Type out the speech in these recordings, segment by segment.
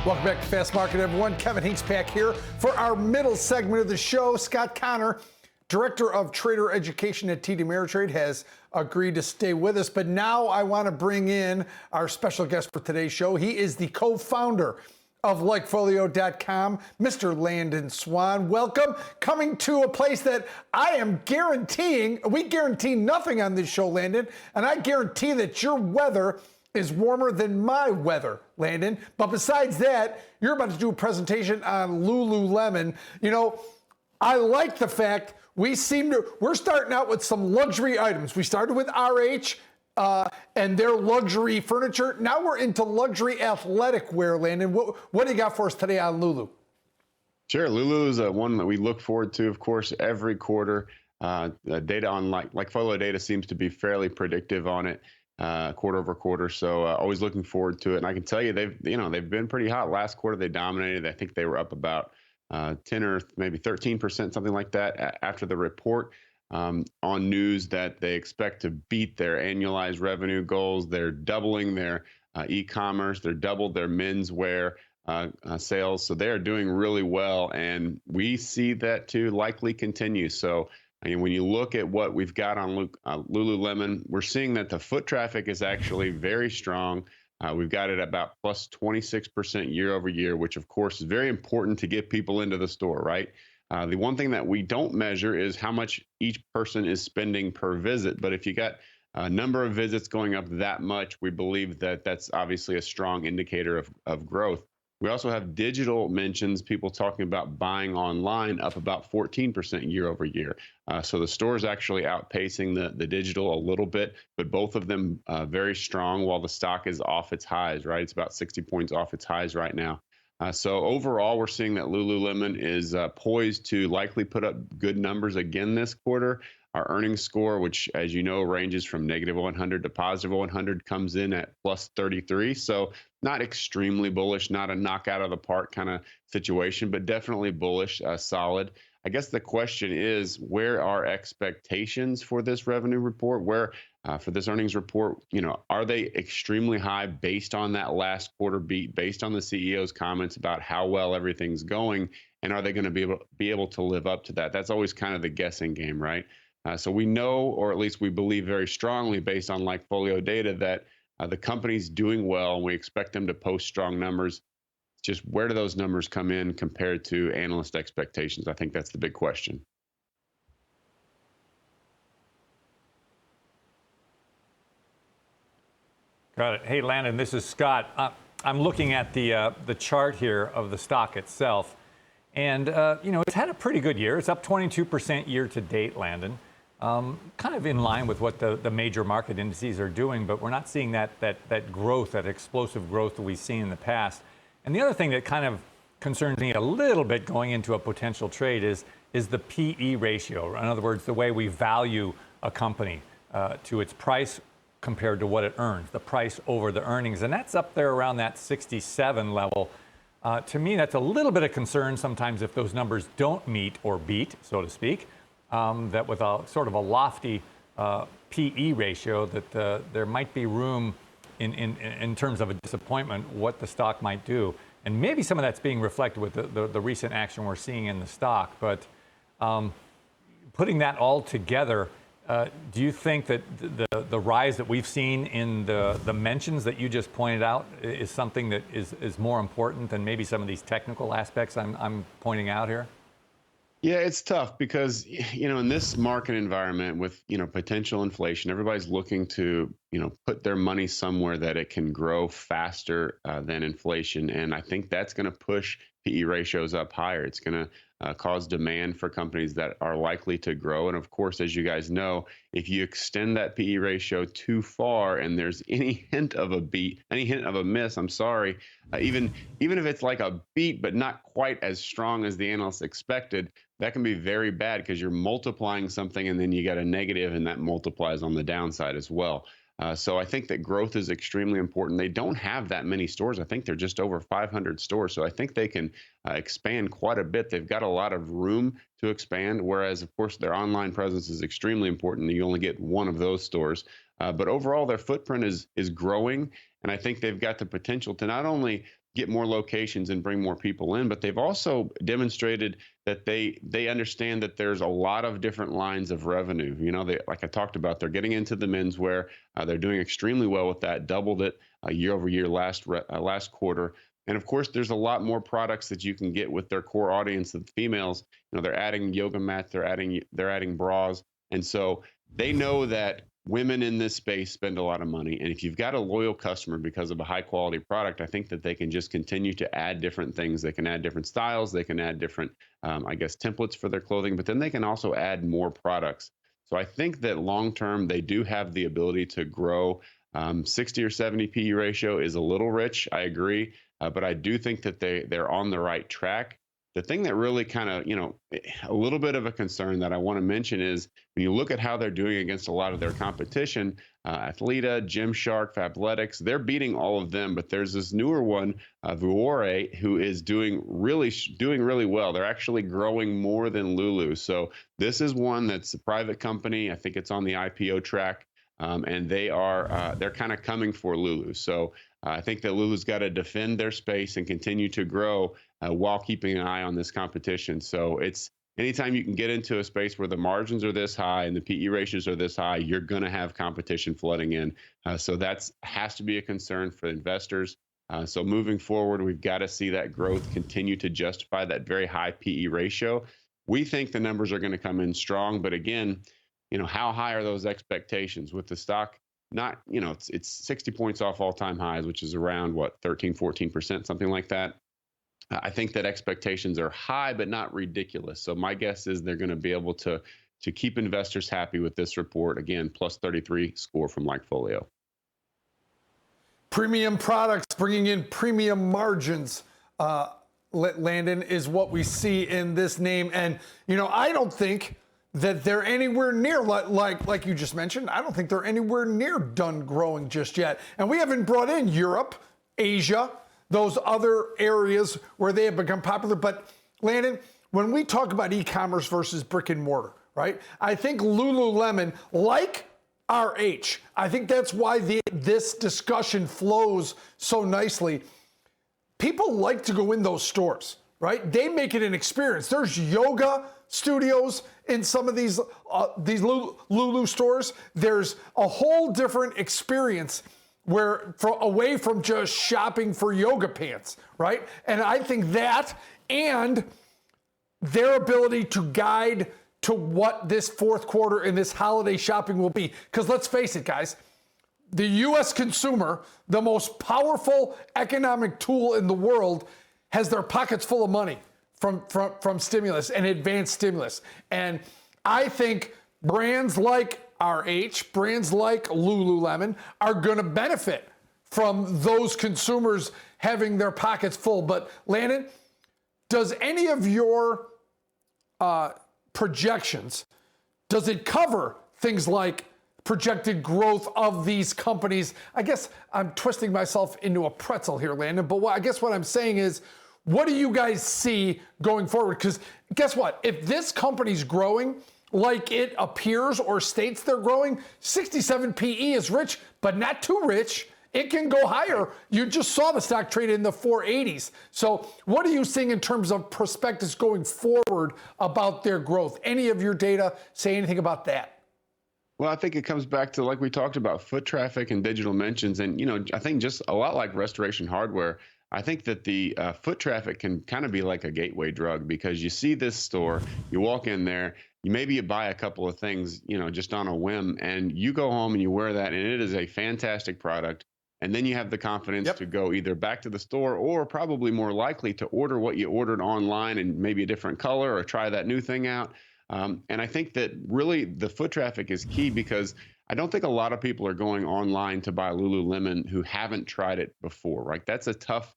Welcome back to Fast Market, everyone. Kevin Hinks back here for our middle segment of the show. Scott Connor, Director of Trader Education at TD Ameritrade, has agreed to stay with us. But now I want to bring in our special guest for today's show. He is the co-founder of LikeFolio.com, Mr. Landon Swan. Welcome. Coming to a place that I am guaranteeing, we guarantee nothing on this show, Landon, and I guarantee that your weather is warmer than my weather, Landon. But besides that, you're about to do a presentation on Lululemon. You know, I like the fact we're starting out with some luxury items. We started with RH and their luxury furniture. Now we're into luxury athletic wear, Landon. What do you got for us today on Lulu? Sure, Lulu is one that we look forward to, of course, every quarter. Data on LikeFolio data seems to be fairly predictive on it. Quarter over quarter, so always looking forward to it. And I can tell you, they've been pretty hot. Last quarter they dominated. I think they were up about 10 or maybe 13%, something like that, after the report on news that they expect to beat their annualized revenue goals. They're doubling their e-commerce. They're doubled their menswear sales, so they are doing really well, and we see that to likely continue. So when you look at what we've got on Lululemon, we're seeing that the foot traffic is actually very strong. We've got it about plus 26% year over year, which of course is very important to get people into the store, right? The one thing that we don't measure is how much each person is spending per visit. But if you got a number of visits going up that much, we believe that that's obviously a strong indicator of growth. We also have digital mentions, people talking about buying online, up about 14% year over year. So the store is actually outpacing the digital a little bit, but both of them very strong while the stock is off its highs, right? It's about 60 points off its highs right now. So overall, we're seeing that Lululemon is poised to likely put up good numbers again this quarter. Our earnings score, which, as you know, ranges from negative 100 to positive 100, comes in at plus 33. So not extremely bullish, not a knockout of the park kind of situation, but definitely bullish, solid. I guess the question is, where are expectations for this revenue report? Where for this earnings report, are they extremely high based on that last quarter beat, based on the CEO's comments about how well everything's going, and are they going to be able to live up to that? That's always kind of the guessing game, right? So we know, or at least we believe very strongly based on LikeFolio data, that the company's doing well, and we expect them to post strong numbers. Just where do those numbers come in compared to analyst expectations? I think that's the big question. Got it. Hey, Landon, this is Scott. I'm looking at the chart here of the stock itself, and it's had a pretty good year. It's up 22% year to date, Landon. Kind of in line with what the major market indices are doing, but we're not seeing that growth, that explosive growth that we've seen in the past. And the other thing that kind of concerns me a little bit going into a potential trade is the PE ratio. In other words, the way we value a company to its price compared to what it earns, the price over the earnings. And that's up there around that 67 level. To me, that's a little bit of concern sometimes if those numbers don't meet or beat, so to speak. That with a sort of a lofty PE ratio, that there might be room in terms of a disappointment what the stock might do. And maybe some of that's being reflected with the recent action we're seeing in the stock. But putting that all together, do you think that the rise that we've seen in the mentions that you just pointed out is something that is more important than maybe some of these technical aspects I'm pointing out here? Yeah, it's tough because, in this market environment with, potential inflation, everybody's looking to, put their money somewhere that it can grow faster than inflation. And I think that's going to push PE ratios up higher. It's going to cause demand for companies that are likely to grow. And of course, as you guys know, if you extend that PE ratio too far and there's any hint of a beat, any hint of a miss, I'm sorry, even if it's like a beat, but not quite as strong as the analysts expected, that can be very bad because you're multiplying something and then you got a negative and that multiplies on the downside as well. So I think that growth is extremely important. They don't have that many stores. I think they're just over 500 stores. So I think they can expand quite a bit. They've got a lot of room to expand, whereas, of course, their online presence is extremely important. You only get one of those stores. But overall, their footprint is growing. And I think they've got the potential to not only get more locations and bring more people in, but they've also demonstrated that they understand that there's a lot of different lines of revenue. You know, they, like I talked about, they're getting into the menswear. They're doing extremely well with that, doubled it year over year last quarter. And of course, there's a lot more products that you can get with their core audience of females. You know, they're adding yoga mats, they're adding bras, and so they know that women in this space spend a lot of money. And if you've got a loyal customer because of a high quality product, I think that they can just continue to add different things. They can add different styles, they can add different, I guess, templates for their clothing, but then they can also add more products. So I think that long term, they do have the ability to grow. 60 or 70 PE ratio is a little rich, I agree. But I do think that they're on the right track. The thing that really kind of, a little bit of a concern that I want to mention is when you look at how they're doing against a lot of their competition, Athleta, Gymshark, Fabletics, they're beating all of them. But there's this newer one, Vuore, who is doing really well. They're actually growing more than Lulu. So this is one that's a private company. I think it's on the IPO track. And they're kind of coming for Lulu. So I think that Lulu's got to defend their space and continue to grow while keeping an eye on this competition. So it's anytime you can get into a space where the margins are this high and the PE ratios are this high, you're going to have competition flooding in. So that has to be a concern for investors. So moving forward, we've got to see that growth continue to justify that very high PE ratio. We think the numbers are going to come in strong, but again, how high are those expectations with the stock? Not, it's 60 points off all-time highs, which is around, 13, 14%, something like that. I think that expectations are high, but not ridiculous. So my guess is they're going to be able to keep investors happy with this report. Again, plus 33 score from LikeFolio. Premium products bringing in premium margins, Landon, is what we see in this name. And, I don't think that they're anywhere near, like you just mentioned, I don't think they're anywhere near done growing just yet. And we haven't brought in Europe, Asia, those other areas where they have become popular. But Landon, when we talk about e-commerce versus brick and mortar, right? I think Lululemon, like RH, I think that's why this discussion flows so icely. People like to go in those stores, right? They make it an experience. There's yoga studios in some of these Lulu stores. There's a whole different experience away from just shopping for yoga pants, right? And I think that and their ability to guide to what this fourth quarter and this holiday shopping will be. Because let's face it, guys, the U.S. consumer, the most powerful economic tool in the world, has their pockets full of money from stimulus and advanced stimulus. And I think brands like RH, brands like Lululemon are going to benefit from those consumers having their pockets full. But Landon, does any of your projections, does it cover things like projected growth of these companies? I guess I'm twisting myself into a pretzel here, Landon, but I guess what I'm saying is, what do you guys see going forward? Because guess what? If this company's growing like it appears or states they're growing, 67 PE is rich, but not too rich. It can go higher. You just saw the stock trade in the 480s. So what are you seeing in terms of prospectus going forward about their growth? Any of your data say anything about that? Well, I think it comes back to, like we talked about, foot traffic and digital mentions. And, I think just a lot like Restoration Hardware, I think that the foot traffic can kind of be like a gateway drug, because you see this store, you walk in there, you buy a couple of things, just on a whim, and you go home and you wear that, and it is a fantastic product. And then you have the confidence to go either back to the store or probably more likely to order what you ordered online and maybe a different color or try that new thing out. And I think that really the foot traffic is key, because I don't think a lot of people are going online to buy Lululemon who haven't tried it before, right? That's a tough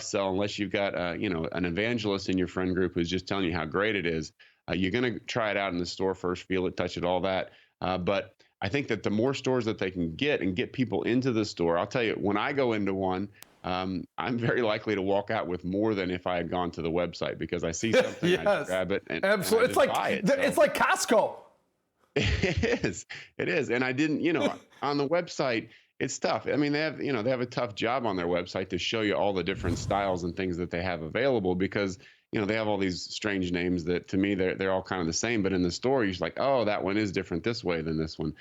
sell unless you've got an evangelist in your friend group who's just telling you how great it is. You're going to try it out in the store first, feel it, touch it, all that. But I think that the more stores that they can get and get people into the store, I'll tell you, when I go into one, I'm very likely to walk out with more than if I had gone to the website, because I see something, yes, I just grab it, and absolutely, and I just buy it. It's like Costco. It is. And I didn't, on the website, it's tough. I mean, they have a tough job on their website to show you all the different styles and things that they have available because they have all these strange names that to me they're all kind of the same, but in the store you're just like, oh, that one is different this way than this one.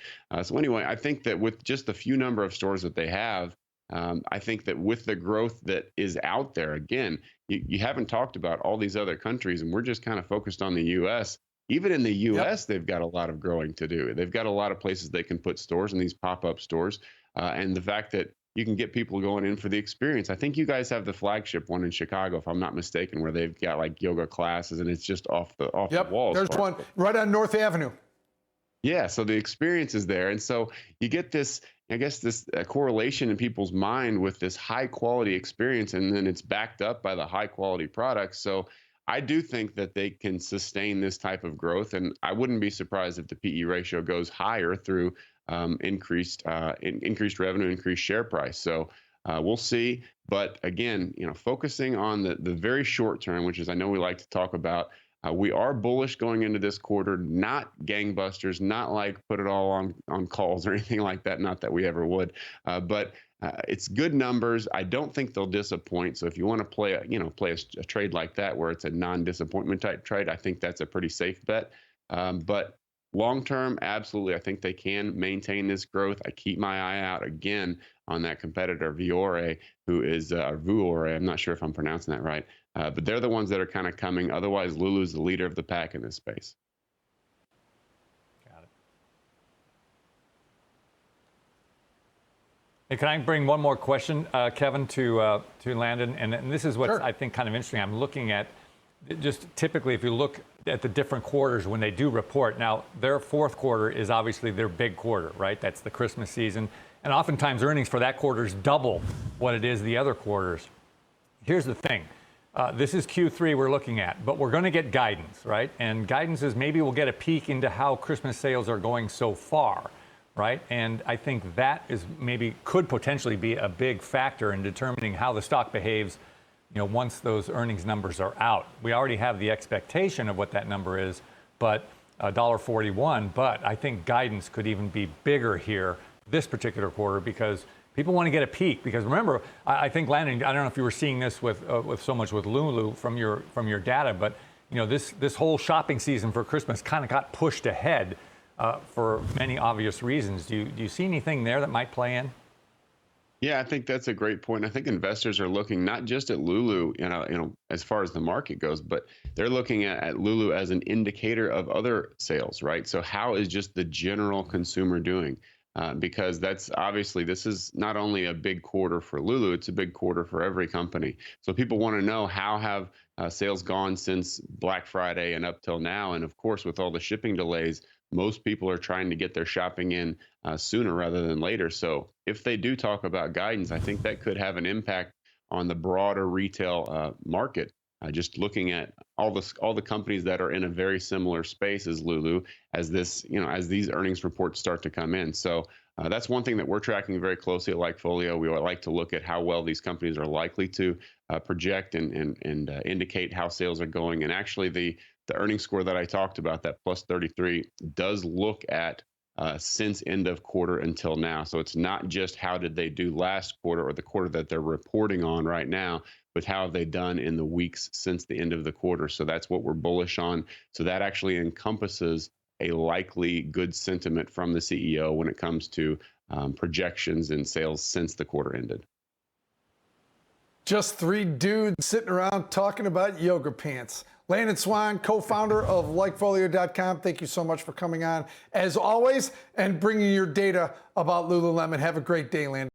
So anyway, I think that with just the few number of stores that they have, I think that with the growth that is out there, again, you haven't talked about all these other countries, and we're just kind of focused on the U.S. Even in the U.S., they've got a lot of growing to do. They've got a lot of places they can put stores in these pop-up stores, and the fact that you can get people going in for the experience. I think you guys have the flagship one in Chicago, if I'm not mistaken, where they've got like yoga classes, and it's just off the walls. There's one right on North Avenue. Yeah, so the experience is there, and so you get this, I guess, this correlation in people's mind with this high quality experience, and then it's backed up by the high quality products. So I do think that they can sustain this type of growth, and I wouldn't be surprised if the PE ratio goes higher through increased revenue, increased share price. So we'll see. But again, focusing on the very short term, which is I know we like to talk about. We are bullish going into this quarter, not gangbusters, not like put it all on calls or anything like that. Not that we ever would, but it's good numbers. I don't think they'll disappoint. So if you want to play a trade like that where it's a non-disappointment type trade, I think that's a pretty safe bet. But long term, absolutely, I think they can maintain this growth. I keep my eye out again on that competitor Vuore, who is Vuore. I'm not sure if I'm pronouncing that right, but they're the ones that are kind of coming. Otherwise, Lulu is the leader of the pack in this space. Got it. Hey, can I bring one more question, Kevin, to Landon? And this is what's, Sure. I think, kind of interesting. I'm looking at just typically if you look at the different quarters when they do report. Now, their fourth quarter is obviously their big quarter, right? That's the Christmas season. And oftentimes earnings for that quarter is double what it is the other quarters. Here's the thing. This is Q3 we're looking at, but we're going to get guidance, right? And guidance is maybe we'll get a peek into how Christmas sales are going so far, right? And I think that is could potentially be a big factor in determining how the stock behaves, once those earnings numbers are out. We already have the expectation of what that number is, but $1.41. But I think guidance could even be bigger here this particular quarter because people want to get a peek. Because remember, I think Landon, I don't know if you were seeing this with so much with Lulu from your data, but this whole shopping season for Christmas kind of got pushed ahead for many obvious reasons. Do you see anything there that might play in? Yeah, I think that's a great point. I think investors are looking not just at Lulu, as far as the market goes, but they're looking at Lulu as an indicator of other sales, right? So how is just the general consumer doing? Because that's obviously, this is not only a big quarter for Lulu, it's a big quarter for every company. So people want to know how have sales gone since Black Friday and up till now. And of course, with all the shipping delays, most people are trying to get their shopping in sooner rather than later. So if they do talk about guidance, I think that could have an impact on the broader retail market. Just looking at all the companies that are in a very similar space as Lulu, as these earnings reports start to come in. So that's one thing that we're tracking very closely at LikeFolio. We like to look at how well these companies are likely to project and indicate how sales are going. And actually, the earnings score that I talked about, that plus 33, does look at since end of quarter until now. So it's not just how did they do last quarter or the quarter that they're reporting on right now, but how have they done in the weeks since the end of the quarter. So that's what we're bullish on. So that actually encompasses a likely good sentiment from the CEO when it comes to projections and sales since the quarter ended. Just three dudes sitting around talking about yoga pants. Landon Swan, co-founder of LikeFolio.com. Thank you so much for coming on, as always, and bringing your data about Lululemon. Have a great day, Landon.